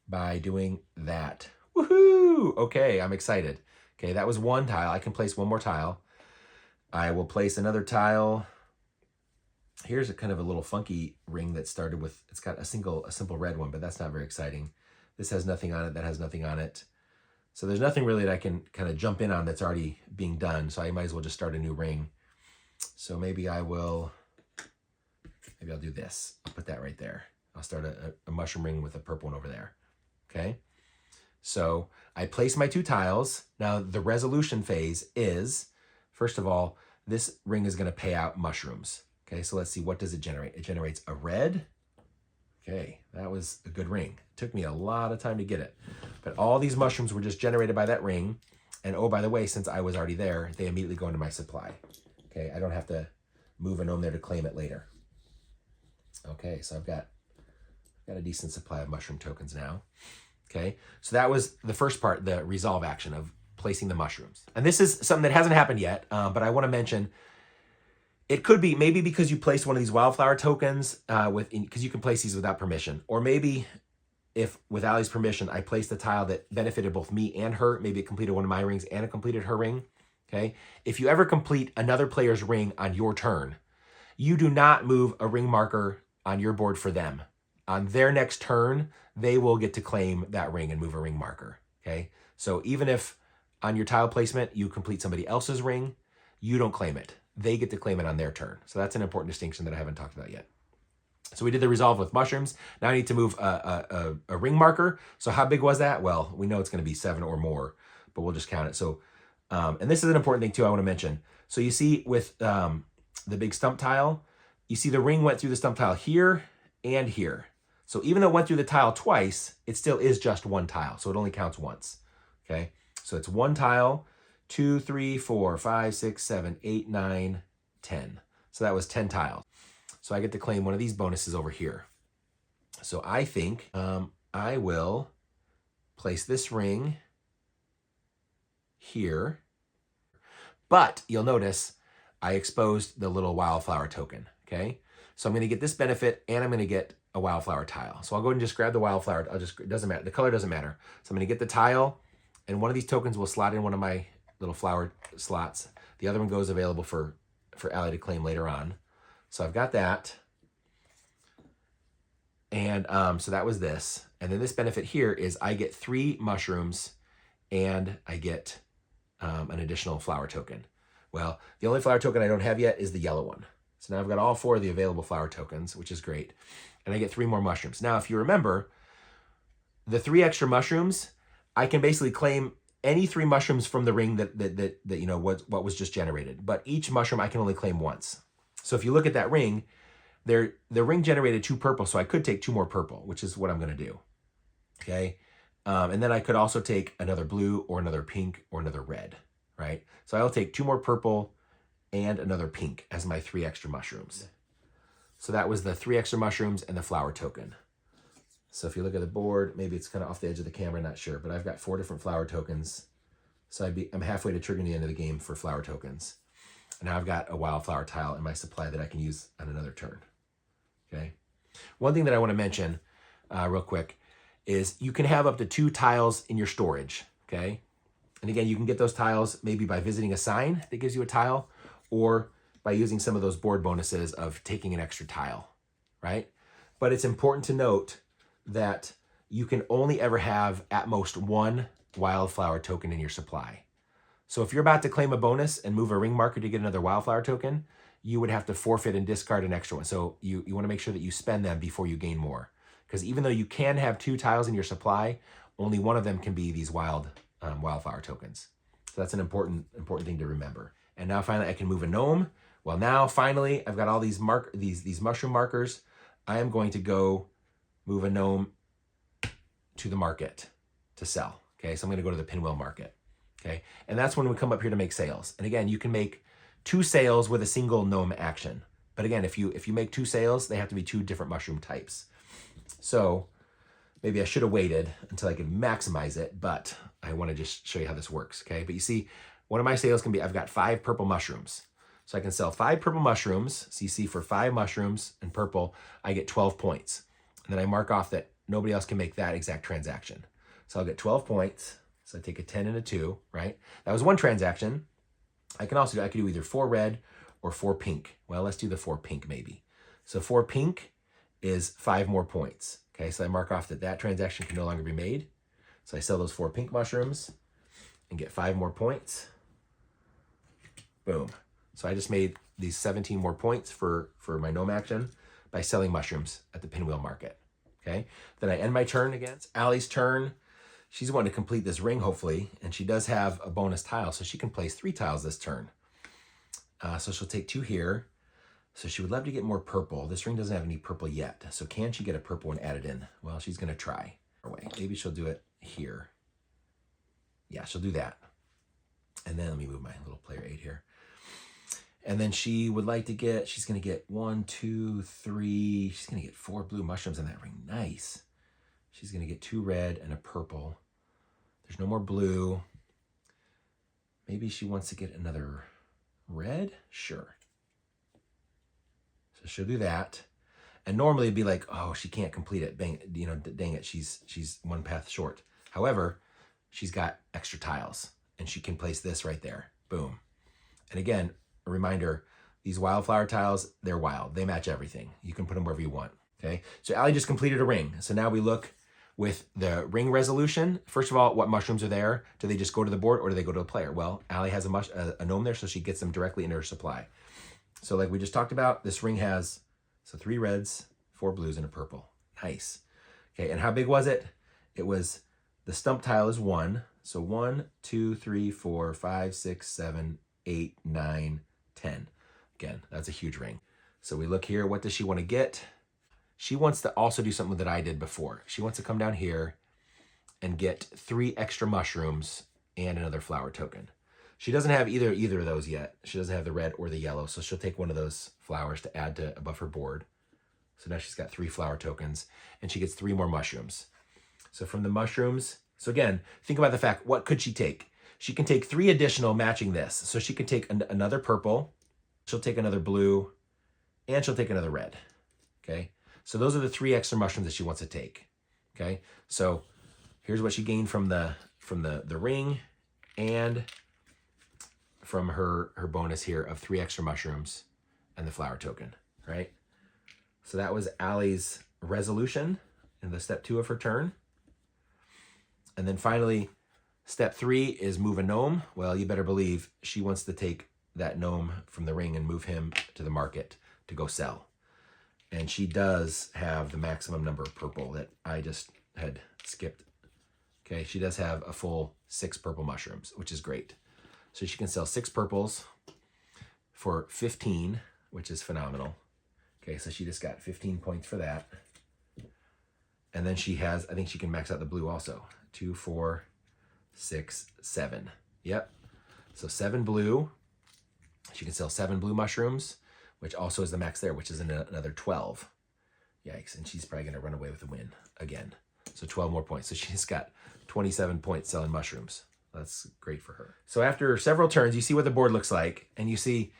by doing that. Woohoo! Okay, I'm excited. Okay, that was 1 tile. I can place 1 more tile. I will place another tile. Here's a kind of a little funky ring that started with, it's got a simple red one, but that's not very exciting. This has nothing on it, that has nothing on it. So there's nothing really that I can kind of jump in on that's already being done. So I might as well just start a new ring. So maybe I'll do this. I'll put that right there. I'll start a mushroom ring with a purple one over there. Okay. So I place my 2 tiles. Now the resolution phase is, first of all, this ring is going to pay out mushrooms. Okay, so let's see, what does it generate? It generates a red. Okay, that was a good ring. It took me a lot of time to get it. But all these mushrooms were just generated by that ring. And oh, by the way, since I was already there, they immediately go into my supply. Okay, I don't have to move a gnome there to claim it later. Okay, so I've got a decent supply of mushroom tokens now. Okay, so that was the first part, the resolve action of placing the mushrooms. And this is something that hasn't happened yet, but I want to mention, it could be maybe because you placed one of these wildflower tokens because you can place these without permission. Or maybe if with Allie's permission, I placed a tile that benefited both me and her. Maybe it completed one of my rings and it completed her ring. Okay. If you ever complete another player's ring on your turn, you do not move a ring marker on your board for them. On their next turn, they will get to claim that ring and move a ring marker. Okay. So even if on your tile placement, you complete somebody else's ring, you don't claim it. They get to claim it on their turn. So that's an important distinction that I haven't talked about yet. So we did the resolve with mushrooms. Now I need to move a ring marker. So how big was that? Well, we know it's going to be 7 or more, but we'll just count it. So, and this is an important thing too I want to mention. So you see with the big stump tile, you see the ring went through the stump tile here and here. So even though it went through the tile twice, it still is just 1 tile. So it only counts once. Okay. So it's 1 tile, 2, 3, 4, 5, 6, 7, 8, 9, 10. So that was 10 tiles. So I get to claim one of these bonuses over here. So I think I will place this ring here. But you'll notice I exposed the little wildflower token. Okay. So I'm going to get this benefit and I'm going to get a wildflower tile. So I'll go ahead and just grab the wildflower. It doesn't matter. The color doesn't matter. So I'm going to get the tile and one of these tokens will slot in one of my little flower slots. The other one goes available for Allie to claim later on. So I've got that. And so that was this. And then this benefit here is I get 3 mushrooms and I get an additional flower token. Well, the only flower token I don't have yet is the yellow one. So now I've got all 4 of the available flower tokens, which is great. And I get 3 more mushrooms. Now, if you remember, the 3 extra mushrooms, I can basically claim any 3 mushrooms from the ring that you know what was just generated. But each mushroom I can only claim once. So if you look at that ring, the ring generated 2 purple, so I could take 2 more purple, which is what I'm going to do. Okay, and then I could also take another blue or another pink or another red, right? So I'll take 2 more purple and another pink as my 3 extra mushrooms. So that was the 3 extra mushrooms and the flower token. So if you look at the board, maybe it's kind of off the edge of the camera, not sure, but I've got 4 different flower tokens. So I'm halfway to triggering the end of the game for flower tokens. And now I've got a wildflower tile in my supply that I can use on another turn. Okay. One thing that I want to mention real quick is you can have up to 2 tiles in your storage. Okay. And again, you can get those tiles maybe by visiting a sign that gives you a tile, or by using some of those board bonuses of taking an extra tile, right? But it's important to note that you can only ever have at most 1 wildflower token in your supply. So if you're about to claim a bonus and move a ring marker to get another wildflower token, you would have to forfeit and discard an extra one. So you want to make sure that you spend them before you gain more. Because even though you can have 2 tiles in your supply, only one of them can be these wildflower tokens. So that's an important thing to remember. And now finally I can move a gnome. Well, now finally I've got all these mushroom markers. I am going to go move a gnome to the market to sell. Okay, so I'm going to go to the pinwheel market. Okay, and that's when we come up here to make sales. And again, you can make 2 sales with a single gnome action. But again, if you make 2 sales, they have to be 2 different mushroom types. So maybe I should have waited until I could maximize it, but I want to just show you how this works. Okay, but you see, one of my sales can be, I've got 5 purple mushrooms. So I can sell 5 purple mushrooms. So you see, for 5 mushrooms and purple, I get 12 points. And then I mark off that nobody else can make that exact transaction. So I'll get 12 points. So I take a 10 and a 2, right? That was 1 transaction. I could do either 4 red or 4 pink. Well, let's do the 4 pink maybe. So 4 pink is 5 more points. Okay, so I mark off that transaction can no longer be made. So I sell those 4 pink mushrooms and get 5 more points. Boom. So I just made these 17 more points for my gnome action by selling mushrooms at the pinwheel market. Okay, then I end my turn again. It's Allie's turn. She's wanting to complete this ring, hopefully, and she does have a bonus tile, so she can place 3 tiles this turn. So she'll take 2 here. So she would love to get more purple. This ring doesn't have any purple yet. So can she get a purple one added in? Well, she's going to try. Maybe she'll do it here. Yeah, she'll do that. And then let me move my little player 8 here. And then she would like to get, she's going to get 1, 2, 3. She's going to get 4 blue mushrooms in that ring. Nice. She's going to get 2 red and a purple. There's no more blue. Maybe she wants to get another red? Sure. So she'll do that. And normally it'd be like, oh, she can't complete it. Bang, dang it, she's 1 path short. However, she's got extra tiles and she can place this right there. Boom. And again, a reminder, these wildflower tiles, they're wild. They match everything. You can put them wherever you want. Okay. So Allie just completed a ring. So now we look with the ring resolution. First of all, what mushrooms are there? Do they just go to the board or do they go to the player? Well, Allie has a gnome there, so she gets them directly into her supply. So like we just talked about, this ring has 3 reds, 4 blues, and a purple. Nice. Okay, and how big was it? It was, the stump tile is 1. So 1, 2, 3, 4, 5, 6, 7, 8, 9, 10. Again, that's a huge ring. So we look here, what does she want to get? She wants to also do something that I did before. She wants to come down here and get 3 extra mushrooms and another flower token. She doesn't have either of those yet. She doesn't have the red or the yellow, so she'll take one of those flowers to add to above her board. So now she's got 3 flower tokens, and she gets 3 more mushrooms. So from the mushrooms, so again, think about the fact, what could she take? She can take 3 additional matching this. So she can take another purple, she'll take another blue, and she'll take another red, okay? So those are the 3 extra mushrooms that she wants to take, okay? So here's what she gained from the ring and from her bonus here of 3 extra mushrooms and the flower token, right? So that was Allie's resolution in the step 2 of her turn. And then finally, step 3 is move a gnome. Well, you better believe she wants to take that gnome from the ring and move him to the market to go sell. And she does have the maximum number of purple that I just had skipped. Okay, she does have a full 6 purple mushrooms, which is great. So she can sell 6 purples for 15, which is phenomenal. Okay, so she just got 15 points for that. And then she has, I think she can max out the blue also. 2, 4, 6, 7. Yep. So 7 blue. She can sell 7 blue mushrooms, which also is the max there, which is another 12. Yikes. And she's probably going to run away with a win again. So 12 more points. So she's got 27 points selling mushrooms. That's great for her. So after several turns, you see what the board looks like. And you see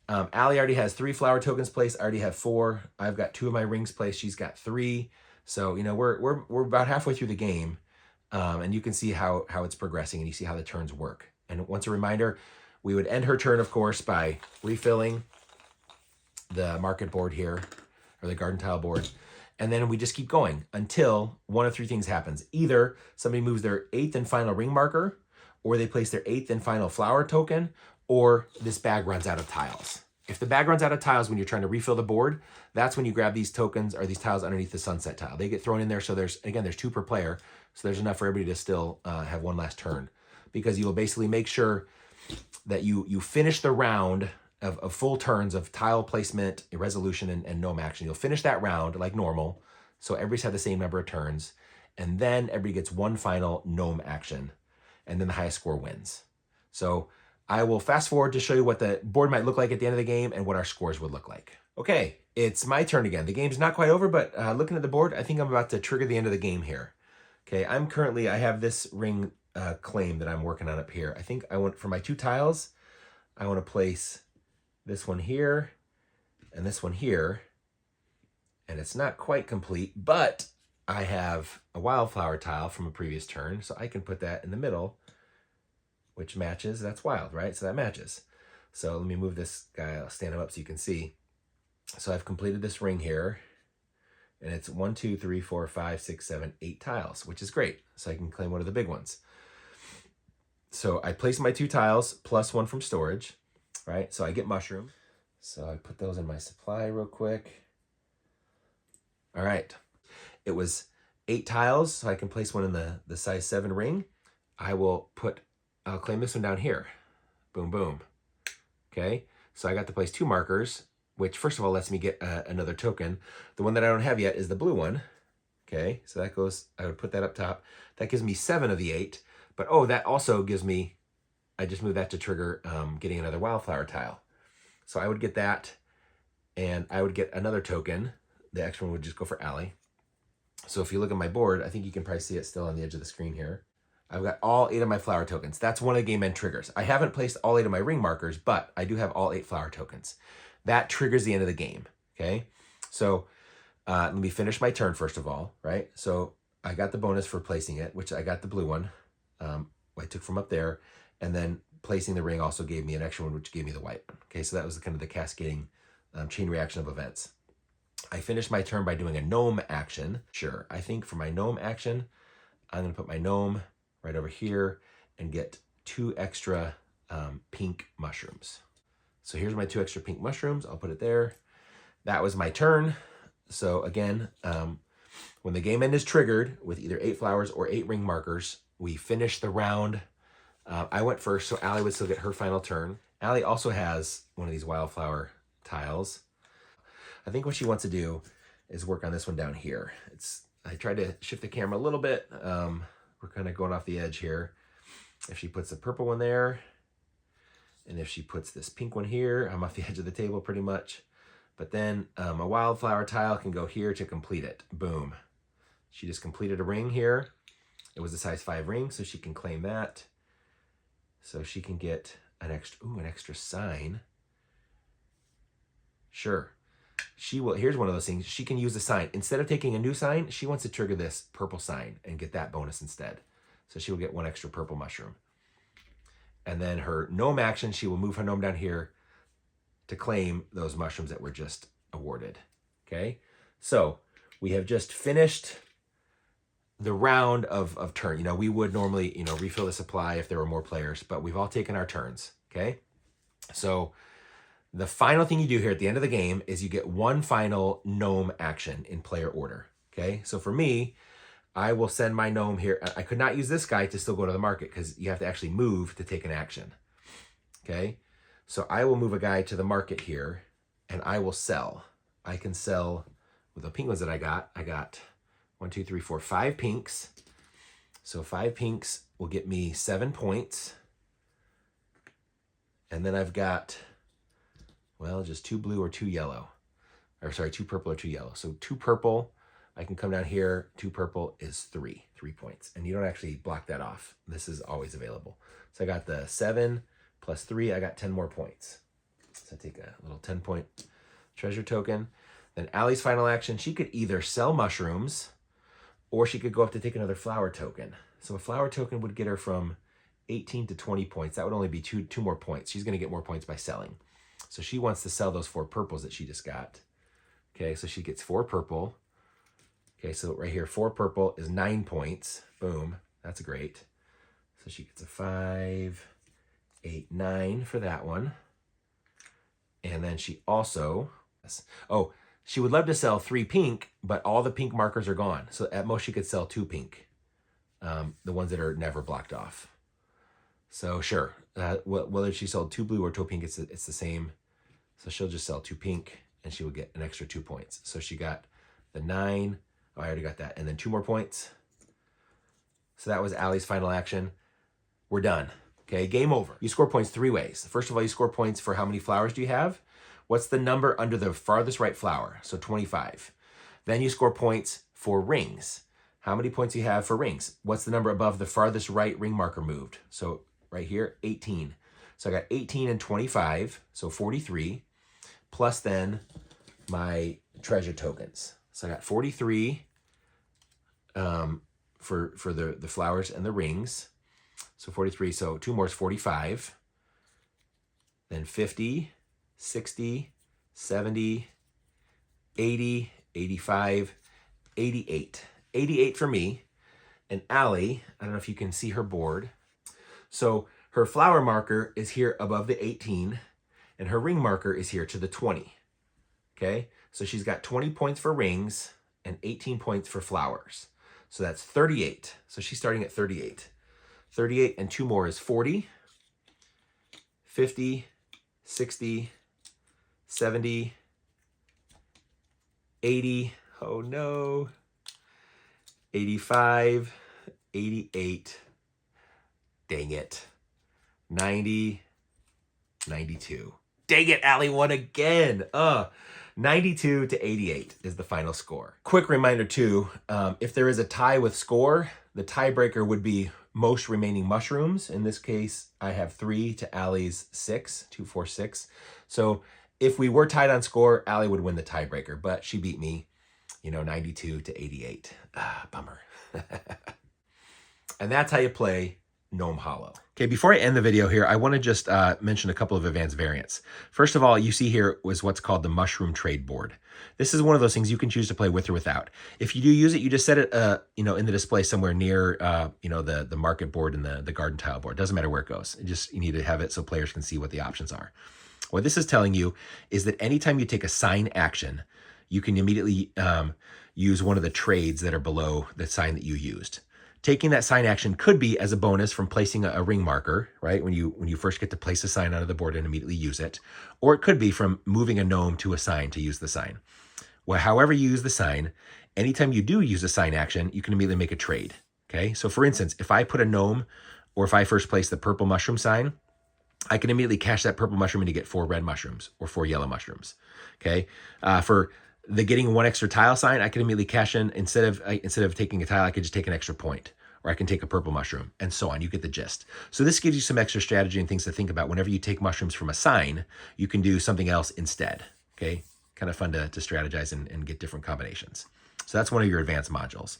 Allie already has 3 flower tokens placed. I already have 4. I've got 2 of my rings placed. She's got 3. So, you know, we're about halfway through the game. And you can see how it's progressing, and you see how the turns work. And once a reminder, we would end her turn, of course, by refilling the market board here, or the garden tile board. And then we just keep going until one of 3 things happens. Either somebody moves their 8th and final ring marker, or they place their 8th and final flower token, or this bag runs out of tiles. If the bag runs out of tiles when you're trying to refill the board, that's when you grab these tokens or these tiles underneath the sunset tile. They get thrown in there, so there's 2 per player, so there's enough for everybody to still have one last turn. Because you will basically make sure that you finish the round of full turns of tile placement, resolution, and gnome action. You'll finish that round like normal, so everybody's had the same number of turns, and then everybody gets one final gnome action, and then the highest score wins. So I will fast forward to show you what the board might look like at the end of the game and what our scores would look like. Okay, it's my turn again. The game's not quite over, but looking at the board, I think I'm about to trigger the end of the game here. Okay, I have this ring claim that I'm working on up here. I think I want, for my 2 tiles, I want to place this one here and this one here. And it's not quite complete, but I have a wildflower tile from a previous turn, so I can put that in the middle, which matches. That's wild, right? So that matches. So let me move this guy. I'll stand him up so you can see. So I've completed this ring here, and it's 1, 2, 3, 4, 5, 6, 7, 8 tiles, which is great. So I can claim one of the big ones. So I place my 2 tiles plus 1 from storage, right? So I get mushroom. So I put those in my supply real quick. All right. It was 8 tiles, so I can place one in the size 7 ring. I'll claim this one down here. Boom, boom. Okay. So I got to place 2 markers, which first of all lets me get another token. The one that I don't have yet is the blue one. Okay, so that goes, I would put that up top. That gives me 7 of the 8. But oh, that also gives me, I just moved that to trigger getting another wildflower tile. So I would get that, and I would get another token. The extra one would just go for Allie. So if you look at my board, I think you can probably see it still on the edge of the screen here. I've got all 8 of my flower tokens. That's one of the game end triggers. I haven't placed all 8 of my ring markers, but I do have all 8 flower tokens. That triggers the end of the game, okay? So let me finish my turn first of all, right? So I got the bonus for placing it, which I got the blue one. I took from up there, and then placing the ring also gave me an extra one, which gave me the white one. Okay, so that was kind of the cascading chain reaction of events. I finished my turn by doing a gnome action. Sure, I think for my gnome action, I'm gonna put my gnome right over here and get 2 extra pink mushrooms. So here's my 2 extra pink mushrooms. I'll put it there. That was my turn. So again, when the game end is triggered with either 8 flowers or 8 ring markers, we finish the round. I went first, so Allie would still get her final turn. Allie also has one of these wildflower tiles. I think what she wants to do is work on this one down here. I tried to shift the camera a little bit. We're kind of going off the edge here. If she puts the purple one there, and if she puts this pink one here, I'm off the edge of the table pretty much. But then a wildflower tile can go here to complete it. Boom. She just completed a ring here. It was a size 5 ring, so she can claim that. So she can get an extra sign. Sure. Here's one of those things. She can use the sign. Instead of taking a new sign, she wants to trigger this purple sign and get that bonus instead. So she will get 1 extra purple mushroom. And then her gnome action, she will move her gnome down here to claim those mushrooms that were just awarded. Okay? So we have just finished the round of turn. You know, we would normally, you know, refill the supply if there were more players, but we've all taken our turns, okay? So the final thing you do here at the end of the game is you get one final gnome action in player order, okay? So for me, I will send my gnome here. I could not use this guy to still go to the market because you have to actually move to take an action, okay? So I will move a guy to the market here, and I will sell. I can sell with the pink ones that I got 1, 2, 3, 4, 5 pinks. So 5 pinks will get me 7 points. And then I've got, well, just 2 blue or 2 yellow. Or sorry, 2 purple or 2 yellow. So 2 purple, I can come down here. 2 purple is 3 points. And you don't actually block that off. This is always available. So I got the 7 plus 3, I got 10 more points. So I take a little 10-point treasure token. Then Allie's final action, she could either sell mushrooms or she could go up to take another flower token. So a flower token would get her from 18 to 20 points. That would only be two more points. She's going to get more points by selling. So she wants to sell those 4 purples that she just got. Okay, so she gets 4 purple. Okay, so right here, 4 purple is 9 points. Boom, that's great. So she gets a 5, 8, 9 for that one. And then she also, oh, she would love to sell 3 pink, but all the pink markers are gone. So at most she could sell 2 pink, the ones that are never blocked off. So sure, whether she sold 2 blue or 2 pink, it's the same. So she'll just sell 2 pink and she will get an extra 2 points. So she got the 9, oh, I already got that. And then 2 more points. So that was Allie's final action. We're done. Okay, game over. You score points 3 ways. First of all, you score points for how many flowers do you have? What's the number under the farthest right flower? So 25. Then you score points for rings. How many points do you have for rings? What's the number above the farthest right ring marker moved? So right here, 18. So I got 18 and 25, so 43, plus then my treasure tokens. So I got 43 for the flowers and the rings. So 43, so 2 more is 45. Then 50, 60, 70, 80, 85, 88. 88 for me. And Allie, I don't know if you can see her board. So her flower marker is here above the 18, and her ring marker is here to the 20. Okay, so she's got 20 points for rings and 18 points for flowers. So that's 38. So she's starting at 38. 38 and 2 more is 40, 50, 60, 70, 80, oh no, 85, 88, dang it, 90, 92. Dang it, Allie won again. 92 to 88 is the final score. Quick reminder too, if there is a tie with score, the tiebreaker would be most remaining mushrooms. In this case, I have 3 to Allie's 6, 2, 4, 6. So if we were tied on score, Allie would win the tiebreaker, but she beat me, 92 to 88. Bummer. And that's how you play Gnome Hollow. Okay, before I end the video here, I want to just mention a couple of advanced variants. First of all, you see here was what's called the mushroom trade board. This is one of those things you can choose to play with or without. If you do use it, you just set it, in the display somewhere near, the market board and the garden tile board. Doesn't matter where it goes. You need to have it so players can see what the options are. What this is telling you is that anytime you take a sign action, you can immediately use one of the trades that are below the sign that you used. Taking that sign action could be as a bonus from placing a ring marker, right? When you first get to place a sign onto the board and immediately use it. Or it could be from moving a gnome to a sign to use the sign. Well, however you use the sign, anytime you do use a sign action, you can immediately make a trade, okay? So for instance, if I put a gnome, or if I first place the purple mushroom sign, I can immediately cash that purple mushroom in to get 4 red mushrooms or 4 yellow mushrooms, okay? For the getting 1 extra tile sign, I can immediately cash in, instead of taking a tile, I could just take an extra point, or I can take a purple mushroom, and so on. You get the gist. So this gives you some extra strategy and things to think about. Whenever you take mushrooms from a sign, you can do something else instead, okay? Kind of fun to strategize and get different combinations. So that's one of your advanced modules.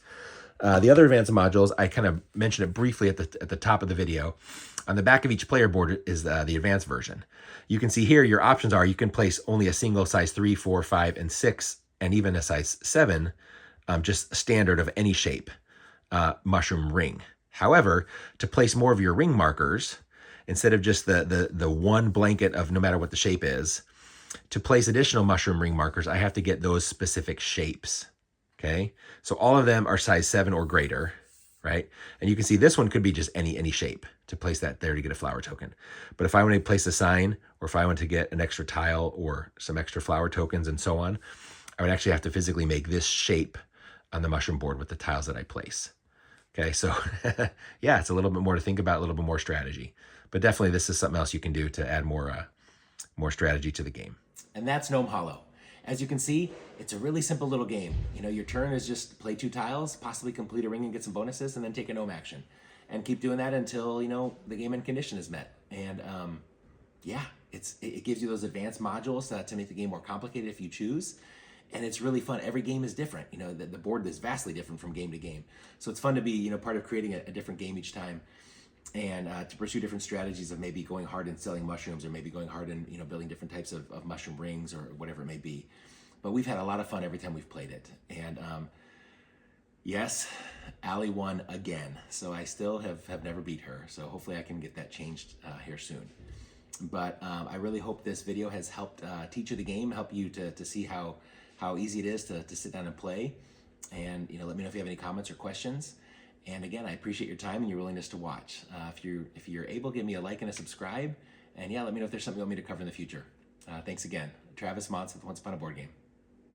The other advanced modules, I kind of mentioned it briefly at the top of the video. On the back of each player board is the advanced version. You can see here your options are you can place only a single size 3, 4, 5, and 6, and even a size 7 just standard of any shape, mushroom ring. However, to place more of your ring markers, instead of just the one blanket of no matter what the shape is, to place additional mushroom ring markers, I have to get those specific shapes. Okay, so all of them are size 7 or greater, right? And you can see this one could be just any shape to place that there to get a flower token. But if I want to place a sign, or if I want to get an extra tile or some extra flower tokens and so on, I would actually have to physically make this shape on the mushroom board with the tiles that I place. Okay, so yeah, it's a little bit more to think about, a little bit more strategy. But definitely this is something else you can do to add more strategy to the game. And that's Gnome Hollow. As you can see, it's a really simple little game. You know, your turn is just play 2 tiles, possibly complete a ring and get some bonuses, and then take a gnome action. And keep doing that until, you know, the game end condition is met. And yeah, it gives you those advanced modules to make the game more complicated if you choose. And it's really fun. Every game is different. You know, the board is vastly different from game to game. So it's fun to be, you know, part of creating a different game each time, and to pursue different strategies of maybe going hard in selling mushrooms, or maybe going hard in, you know, building different types of mushroom rings or whatever it may be. But we've had a lot of fun every time we've played it. And yes, Allie won again. So I still have never beat her. So hopefully I can get that changed here soon. But I really hope this video has helped teach you the game, help you to see how easy it is to sit down and play. And, you know, let me know if you have any comments or questions. And again, I appreciate your time and your willingness to watch. If you're able, give me a like and a subscribe. And yeah, let me know if there's something you want me to cover in the future. Thanks again. Travis Montz with Once Upon a Board Game.